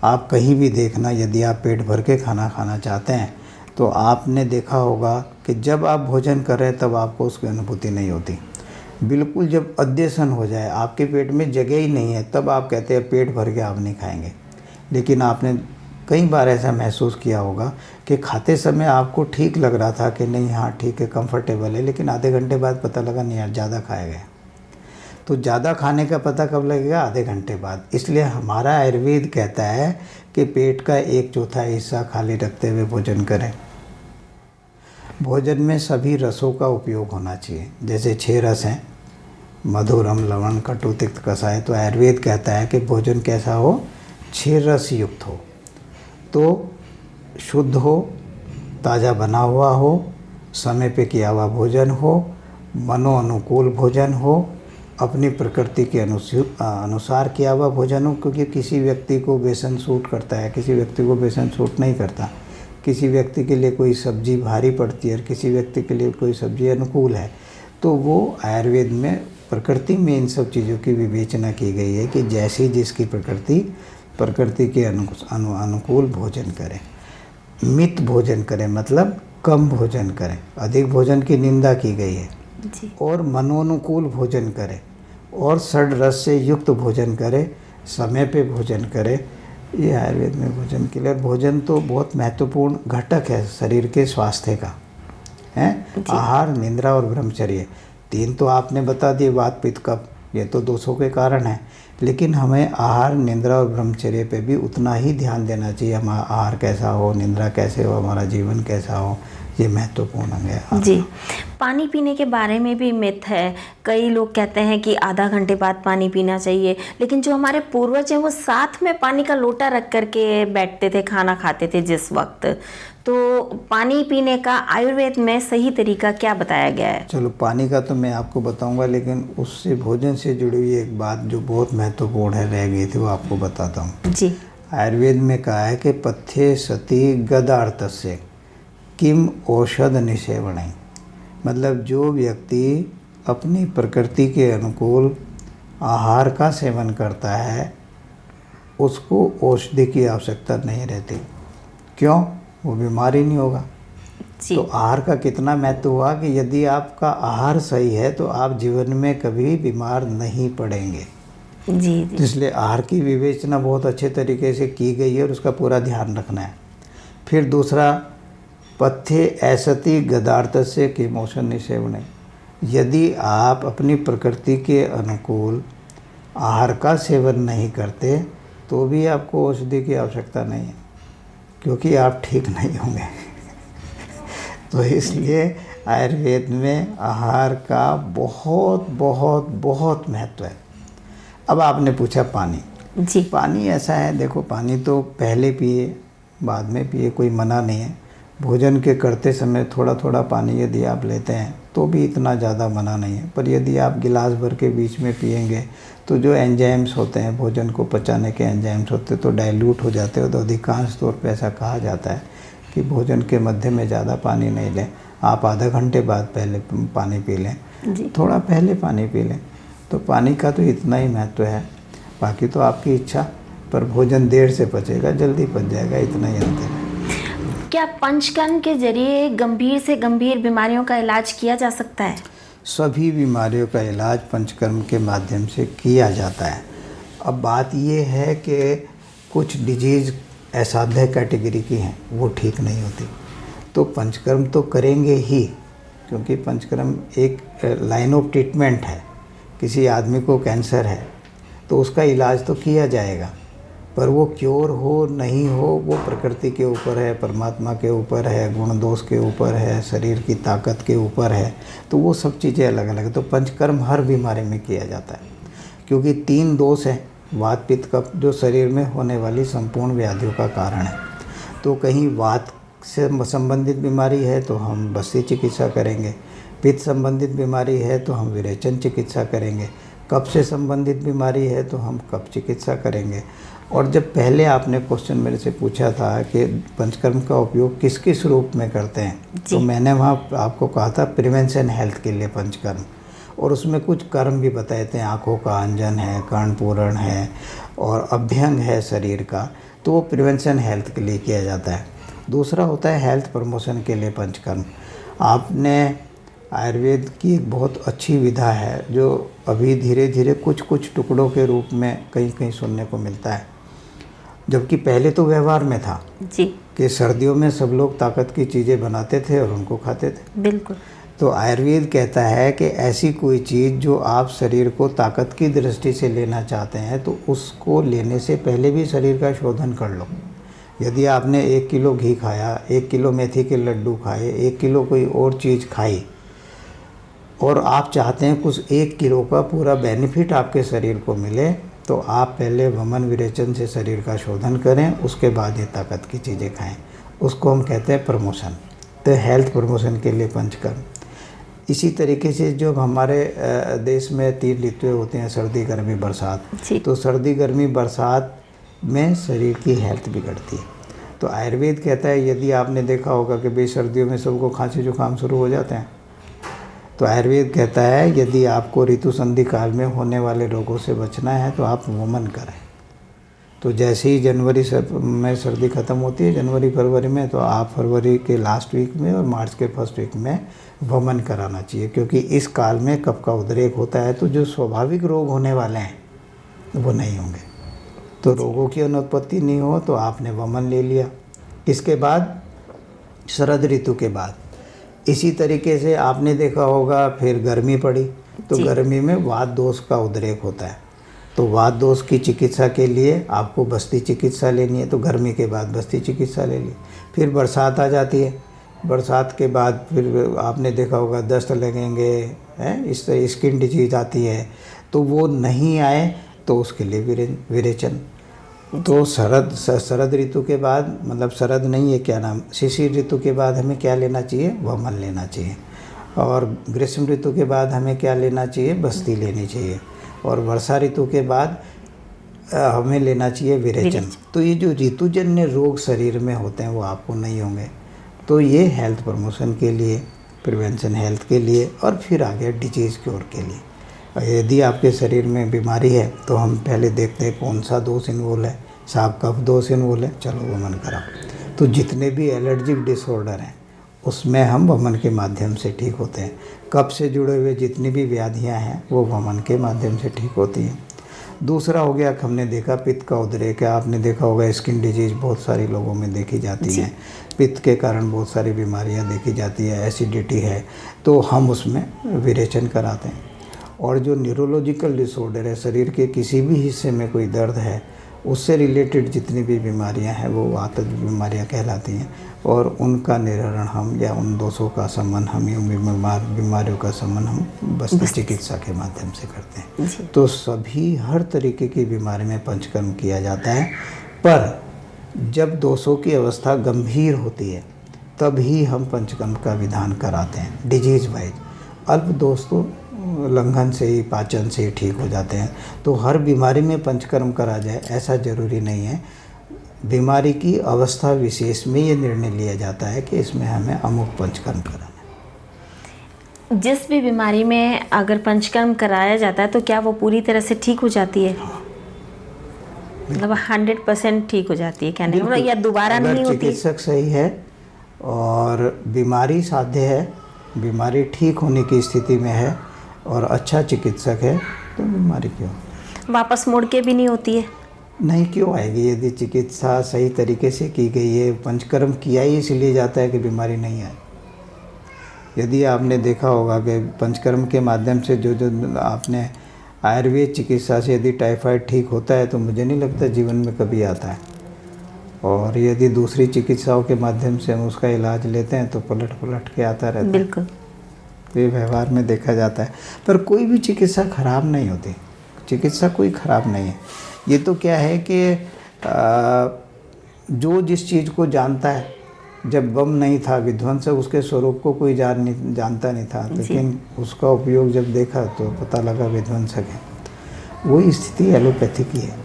आप कहीं भी देखना, यदि आप पेट भर के खाना खाना चाहते हैं तो आपने देखा होगा कि जब आप भोजन कर रहे हैं तब आपको उसकी अनुभूति नहीं होती। बिल्कुल जब अध्यसन हो जाए, आपके पेट में जगह ही नहीं है, तब आप कहते हैं पेट भर के आप नहीं खाएंगे। लेकिन आपने कई बार ऐसा महसूस किया होगा कि खाते समय आपको ठीक लग रहा था कि नहीं, हाँ ठीक है, कंफर्टेबल है, लेकिन आधे घंटे बाद पता लगा नहीं यार ज़्यादा खाया गया। तो ज़्यादा खाने का पता कब लगेगा? आधे घंटे बाद। इसलिए हमारा आयुर्वेद कहता है कि पेट का 1/4 हिस्सा खाली रखते हुए भोजन करें। भोजन में सभी रसों का उपयोग होना चाहिए। जैसे 6 रस हैं, मधुरम, लवण, कटु, तिक्त, कसाय। तो आयुर्वेद कहता है कि भोजन कैसा हो? 6 रस युक्त हो। तो शुद्ध हो, ताज़ा बना हुआ हो, समय पे किया हुआ भोजन हो, मनो अनुकूल भोजन हो, अपनी प्रकृति के अनुसार किया हुआ भोजन हो। क्योंकि किसी व्यक्ति को बेसन सूट करता है, किसी व्यक्ति को बेसन सूट नहीं करता। किसी व्यक्ति के लिए कोई सब्जी भारी पड़ती है और किसी व्यक्ति के लिए कोई सब्जी अनुकूल है। तो वो आयुर्वेद में, प्रकृति में इन सब चीज़ों की विवेचना की गई है कि जैसी जिसकी प्रकृति के अनुकूल भोजन करें। मित भोजन करें, मतलब कम भोजन करें। अधिक भोजन की निंदा की गई है जी। और मनोनुकूल भोजन करें और षड रस से युक्त भोजन करें, समय पे भोजन करें। ये आयुर्वेद में भोजन के लिए, भोजन तो बहुत महत्वपूर्ण घटक है शरीर के स्वास्थ्य का, है। आहार, निद्रा और ब्रह्मचर्य, 3 तो आपने बता दिए, वात, पित्त, कफ, ये तो दोषों के कारण है। लेकिन हमें आहार, निद्रा और ब्रह्मचर्य पे भी उतना ही ध्यान देना चाहिए। हमारा आहार कैसा हो, निद्रा कैसे हो, हमारा जीवन कैसा हो, ये महत्वपूर्ण है। जी। पानी पीने के बारे में भी मिथ है। कई लोग कहते हैं कि आधा घंटे बाद पानी पीना चाहिए, लेकिन जो हमारे पूर्वज हैं वो साथ में पानी का लोटा रख करके बैठते थे, खाना खाते थे जिस वक्त। तो पानी पीने का आयुर्वेद में सही तरीका क्या बताया गया है? चलो, पानी का तो मैं आपको बताऊंगा, लेकिन उससे भोजन से जुड़ी हुई एक बात जो बहुत महत्वपूर्ण है, रह गई थी, वो आपको बताता हूँ। जी। आयुर्वेद में कहा है कि पथ्ये सति गदार्थस्य किम औषध निसेवणे। मतलब जो व्यक्ति अपनी प्रकृति के अनुकूल आहार का सेवन करता है, उसको औषधि की आवश्यकता नहीं रहती। क्यों? वो बीमार ही नहीं होगा। जी। तो आहार का कितना महत्व हुआ कि यदि आपका आहार सही है तो आप जीवन में कभी बीमार नहीं पड़ेंगे। जी। तो इसलिए आहार की विवेचना बहुत अच्छे तरीके से की गई है और उसका पूरा ध्यान रखना है। फिर दूसरा, पथ्ये ऐसति गदार्थस्य किमोषण निसेवने। यदि आप अपनी प्रकृति के अनुकूल आहार का सेवन नहीं करते तो भी आपको औषधि की आवश्यकता नहीं है, क्योंकि आप ठीक नहीं होंगे। तो इसलिए आयुर्वेद में आहार का बहुत बहुत बहुत महत्व है। अब आपने पूछा पानी। जी। पानी ऐसा है, देखो, पानी तो पहले पिए बाद में पिए, कोई मना नहीं है। भोजन के करते समय थोड़ा थोड़ा पानी यदि आप लेते हैं तो भी इतना ज़्यादा मना नहीं है। पर यदि आप गिलास भर के बीच में पिएंगे तो जो एंजाइम्स होते हैं, भोजन को पचाने के एंजाइम्स होते हैं, तो डाइल्यूट हो जाते हैं। तो अधिकांश तौर पे ऐसा कहा जाता है कि भोजन के मध्य में ज़्यादा पानी नहीं लें। आप आधा घंटे बाद पहले पानी पी लें, थोड़ा पहले पानी पी लें। तो पानी का तो इतना ही महत्व है। बाकी तो आपकी इच्छा, पर भोजन देर से पचेगा, जल्दी पच जाएगा, इतना ही अंतर है। क्या पंचकर्म के जरिए गंभीर से गंभीर बीमारियों का इलाज किया जा सकता है? सभी बीमारियों का इलाज पंचकर्म के माध्यम से किया जाता है। अब बात ये है कि कुछ डिजीज़ असाध्य कैटेगरी की हैं, वो ठीक नहीं होती, तो पंचकर्म तो करेंगे ही, क्योंकि पंचकर्म एक लाइन ऑफ ट्रीटमेंट है। किसी आदमी को कैंसर है तो उसका इलाज तो किया जाएगा, पर वो क्योर हो नहीं हो वो प्रकृति के ऊपर है, परमात्मा के ऊपर है, गुण दोष के ऊपर है, शरीर की ताकत के ऊपर है। तो वो सब चीज़ें अलग अलग है। तो पंचकर्म हर बीमारी में किया जाता है, क्योंकि 3 दोष हैं, वात, पित्त, कफ, जो शरीर में होने वाली संपूर्ण व्याधियों का कारण है। तो कहीं वात से संबंधित बीमारी है तो हम बस्ती चिकित्सा करेंगे, पित्त संबंधित बीमारी है तो हम विरेचन चिकित्सा करेंगे, कफ से संबंधित बीमारी है तो हम कफ चिकित्सा करेंगे। और जब पहले आपने क्वेश्चन मेरे से पूछा था कि पंचकर्म का उपयोग किस किस रूप में करते हैं, तो मैंने वहाँ आपको कहा था प्रिवेंशन हेल्थ के लिए पंचकर्म, और उसमें कुछ कर्म भी बताए थे। आँखों का अंजन है, कर्णपूरण है और अभ्यंग है शरीर का, तो वो प्रिवेंशन हेल्थ के लिए किया जाता है। दूसरा होता है हेल्थ प्रमोशन के लिए पंचकर्म। आपने आयुर्वेद की एक बहुत अच्छी विधा है जो अभी धीरे धीरे कुछ कुछ टुकड़ों के रूप में कहीं कहीं सुनने को मिलता है, जबकि पहले तो व्यवहार में था जी। कि सर्दियों में सब लोग ताकत की चीज़ें बनाते थे और उनको खाते थे। बिल्कुल। तो आयुर्वेद कहता है कि ऐसी कोई चीज़ जो आप शरीर को ताकत की दृष्टि से लेना चाहते हैं तो उसको लेने से पहले भी शरीर का शोधन कर लो। यदि आपने 1 किलो घी खाया, 1 किलो मेथी के लड्डू खाए, 1 किलो कोई और चीज़ खाई और आप चाहते हैं कुछ 1 किलो का पूरा बेनिफिट आपके शरीर को मिले, तो आप पहले वमन विरेचन से शरीर का शोधन करें, उसके बाद ये ताकत की चीज़ें खाएं। उसको हम कहते हैं प्रमोशन। तो हेल्थ प्रमोशन के लिए पंचकर्म। इसी तरीके से जो हमारे देश में 3 ऋतुएं होती हैं, सर्दी गर्मी बरसात, तो सर्दी गर्मी बरसात में शरीर की हेल्थ बिगड़ती है। तो आयुर्वेद कहता है, यदि आपने देखा होगा कि भाई सर्दियों में सबको खांसी जुकाम शुरू हो जाते हैं, तो आयुर्वेद कहता है यदि आपको ऋतु संधि काल में होने वाले रोगों से बचना है तो आप वमन करें। तो जैसे ही जनवरी में सर्दी ख़त्म होती है, जनवरी फरवरी में, तो आप फरवरी के लास्ट वीक में और मार्च के फर्स्ट वीक में वमन कराना चाहिए, क्योंकि इस काल में कफ का उद्रेक होता है, तो जो स्वाभाविक रोग होने वाले हैं वो नहीं होंगे। तो रोगों की अनुत्पत्ति नहीं हो तो आपने वमन ले लिया। इसके बाद शरद ऋतु के बाद इसी तरीके से आपने देखा होगा फिर गर्मी पड़ी, तो गर्मी में वात दोष का उद्रेक होता है। तो वात दोष की चिकित्सा के लिए आपको बस्ती चिकित्सा लेनी है, तो गर्मी के बाद बस्ती चिकित्सा ले ली। फिर बरसात आ जाती है, बरसात के बाद फिर आपने देखा होगा दस्त लगेंगे, हैं, इस तरह स्किन डिजीज आती है, तो वो नहीं आए तो उसके लिए विरेचन। तो शरद ऋतु के बाद, मतलब शरद नहीं है क्या नाम, शिशिर ऋतु के बाद हमें क्या लेना चाहिए, वमन लेना चाहिए। और ग्रीष्म ऋतु के बाद हमें क्या लेना चाहिए, बस्ती लेनी चाहिए। और वर्षा ऋतु के बाद हमें लेना चाहिए विरेचन। तो ये जो ऋतुजन्य रोग शरीर में होते हैं वो आपको नहीं होंगे। तो ये हेल्थ प्रमोशन के लिए, प्रिवेंशन हेल्थ के लिए, और फिर आगे डिजीज़ क्योर के लिए। यदि आपके शरीर में बीमारी है तो हम पहले देखते हैं कौन सा दोष इन्वॉल्व है। साहब कफ दोष इन्वॉल्व है, चलो वमन कराओ। तो जितने भी एलर्जिक डिसऑर्डर हैं उसमें हम वमन के माध्यम से ठीक होते हैं। कफ से जुड़े हुए जितनी भी व्याधियां हैं वो वमन के माध्यम से ठीक होती हैं। दूसरा हो गया, हमने देखा पित्त का उद्रेक है। आपने देखा होगा स्किन डिजीज बहुत सारे लोगों में देखी जाती हैं, पित्त के कारण बहुत सारी बीमारियां देखी जाती है, एसिडिटी है, तो हम उसमें विरेचन कराते हैं। और जो न्यूरोलॉजिकल डिसऑर्डर है, शरीर के किसी भी हिस्से में कोई दर्द है, उससे रिलेटेड जितनी भी बीमारियां हैं वो वातज बीमारियां कहलाती हैं, और उनका निवारण हम, या उन दोषों का शमन हम, बीमारियों का शमन हम बस्ती चिकित्सा के माध्यम से करते हैं। तो सभी हर तरीके की बीमारी में पंचकर्म किया जाता है, पर जब दोषों की अवस्था गंभीर होती है तभी हम पंचकर्म का विधान कराते हैं डिजीज वाइज। अल्प दोष तो लंघन से ही, पाचन से ही ठीक हो जाते हैं। तो हर बीमारी में पंचकर्म करा जाए ऐसा ज़रूरी नहीं है। बीमारी की अवस्था विशेष में ये निर्णय लिया जाता है कि इसमें हमें अमुक पंचकर्म कराना है। जिस भी बीमारी में अगर पंचकर्म कराया जाता है तो क्या वो पूरी तरह से ठीक हो जाती है? मतलब 100% ठीक हो जाती है, कहने मतलब, या दोबारा नहीं होती? चिकित्सक सही है और बीमारी साध्य है, बीमारी ठीक होने की स्थिति में है और अच्छा चिकित्सक है, तो बीमारी क्यों वापस मुड़ के भी नहीं होती है? नहीं, क्यों आएगी? यदि चिकित्सा सही तरीके से की गई है, पंचकर्म किया ही इसलिए जाता है कि बीमारी नहीं आए। यदि आपने देखा होगा कि पंचकर्म के माध्यम से जो आपने आयुर्वेद चिकित्सा से यदि टाइफाइड ठीक होता है तो मुझे नहीं लगता जीवन में कभी आता है। और यदि दूसरी चिकित्साओं के माध्यम से हम उसका इलाज लेते हैं तो पलट पलट के आता रहता है। बिल्कुल, ये व्यवहार में देखा जाता है। पर कोई भी चिकित्सा खराब नहीं होती, चिकित्सा कोई खराब नहीं है। ये तो क्या है कि जो जिस चीज़ को जानता है, जब बम नहीं था विध्वंस, उसके स्वरूप को कोई जानता नहीं था, लेकिन उसका उपयोग जब देखा तो पता लगा विध्वंसक है। वही स्थिति एलोपैथी की है।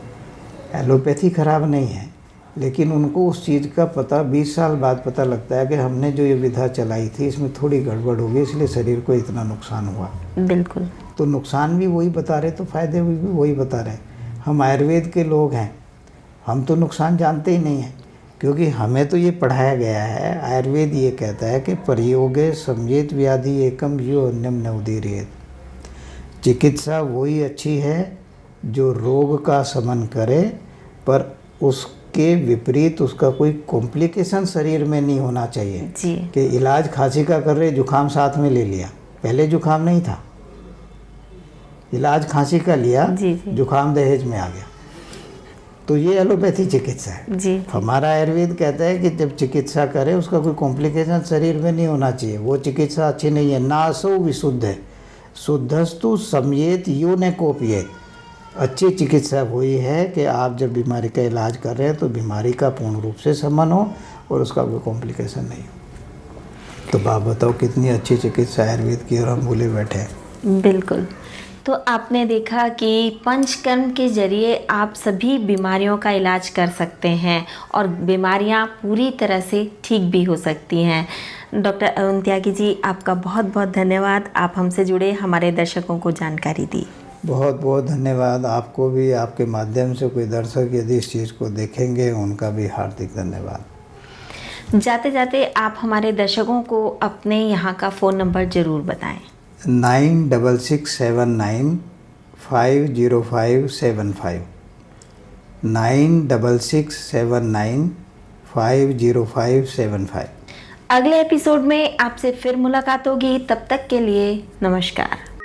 एलोपैथी खराब नहीं है, लेकिन उनको उस चीज़ का पता 20 साल बाद पता लगता है कि हमने जो ये विधा चलाई थी इसमें थोड़ी गड़बड़ हो गई, इसलिए शरीर को इतना नुकसान हुआ। बिल्कुल। तो नुकसान भी वही बता रहे, तो फायदे भी वही बता रहे। हम आयुर्वेद के लोग हैं, हम तो नुकसान जानते ही नहीं हैं, क्योंकि हमें तो ये पढ़ाया गया है, आयुर्वेद ये कहता है कि प्रयोगे समझेत व्याधि एकम यो अन्यम न उदीरयेत। चिकित्सा वही अच्छी है जो रोग का शमन करे, पर उसके विपरीत उसका कोई कॉम्प्लिकेशन शरीर में नहीं होना चाहिए जी। कि इलाज खांसी का कर रहे, जुखाम साथ में ले लिया। पहले जुखाम नहीं था, इलाज खांसी का लिया, जी जी जुखाम दहेज में आ गया, तो ये एलोपैथी चिकित्सा है। जी हमारा आयुर्वेद कहता है कि जब चिकित्सा करे उसका कोई कॉम्प्लिकेशन शरीर में नहीं होना चाहिए, वो चिकित्सा अच्छी नहीं है। नासो विशुद्ध है, शुद्धस्तु समयेत यो न कोपियेत। अच्छी चिकित्सा वही है कि आप जब बीमारी का इलाज कर रहे हैं तो बीमारी का पूर्ण रूप से शमन हो और उसका कोई कॉम्प्लिकेशन नहीं हो। तो आप बताओ कितनी अच्छी चिकित्सा आयुर्वेद की, और हम भूले बैठे हैं। बिल्कुल। तो आपने देखा कि पंचकर्म के जरिए आप सभी बीमारियों का इलाज कर सकते हैं और बीमारियां पूरी तरह से ठीक भी हो सकती हैं। डॉक्टर अरुण त्यागी जी, आपका बहुत बहुत धन्यवाद, आप हमसे जुड़े, हमारे दर्शकों को जानकारी दी। बहुत बहुत धन्यवाद आपको भी। आपके माध्यम से कोई दर्शक यदि इस चीज़ को देखेंगे, उनका भी हार्दिक धन्यवाद। जाते जाते आप हमारे दर्शकों को अपने यहाँ का फ़ोन नंबर ज़रूर बताएं। 9667950575 9667950575। अगले एपिसोड में आपसे फिर मुलाकात होगी, तब तक के लिए नमस्कार।